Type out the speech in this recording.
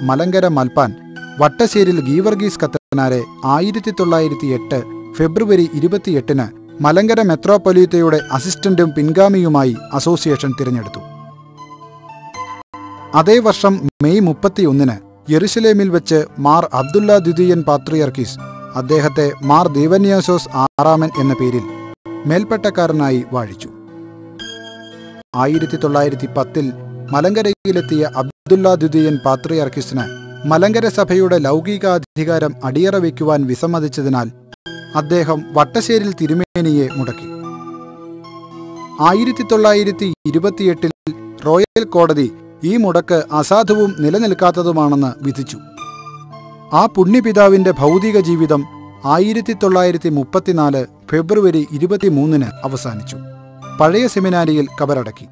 മലങ്കര മൽപ്പാൻ വട്ടശ്ശേരിൽ ഗീവർഗീസ് കത്തനാരെ 1908 ഫെബ്രുവരി 28 Malankara മെത്രോപൊലീത്തയുടെ അസിസ്റ്റന്റും പിൻഗാമിയുമായി association തിരഞ്ഞെടുത്തു. അതേ വർഷം മെയ് 31 യെരുശലേമിൽ വെച്ച് മാർ അബ്ദുല്ല ദ്വിതീയൻ പാത്രിയർക്കീസ് അദ്ദേഹത്തെ മാർ ദീവന്യാസോസ് ആറാമൻ എന്ന പേരിൽ മേൽപ്പട്ടക്കാരനായി വാഴിച്ചു. 1910 മലങ്കരയിലെത്തിയ അബ്ദുല്ല ദ്വിതീയൻ പാത്രിയർക്കീസിന് മലങ്കര സഭയുടെ ലൗകികാധികാരം അടിയറ വയ്ക്കുവാൻ വിസമ്മതിച്ചതിനാൽ അദ്ദേഹം വട്ടശ്ശേരിൽ തിരുമേനിയെ മുടക്കി. 1928 റോയൽ കോടതി ഈ മുടക്ക് അസാധുവും നിലനിൽക്കാത്തതുമാണെന്ന് വിധിച്ചു. ആ പുണ്യപിതാവിന്റെ ഭൗതിക ജീവിതം 1934 ഫെബ്രുവരി 23 അവസാനിച്ചു. പഴയ സെമിനാരിയിൽ കബറടക്കി.